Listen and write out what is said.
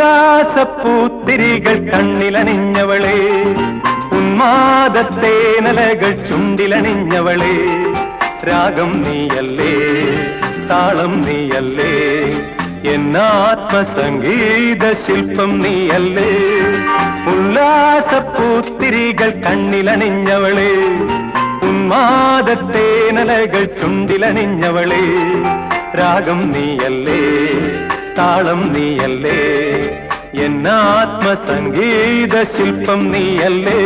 ഉല്ലാസപ്പൂത്തിരികൾ കണ്ണിലണിഞ്ഞവളെ, ഉന്മാദത്തേനലകൾ ചുണ്ടിലണിഞ്ഞവളെ, രാഗം നീയല്ലേ, താളം നീയല്ലേ, എന്നാത്മസംഗീത ശില്പം നീയല്ലേ. ഉല്ലാസപ്പൂത്തിരികൾ കണ്ണിലണിഞ്ഞവളെ, ഉന്മാദത്തേനലകൾ ചുണ്ടിലണിഞ്ഞവളെ, രാഗം നീയല്ലേ, താളം നീയല്ലേ, എന്നാത്മസംഗീത ശില്പം നീയല്ലേ.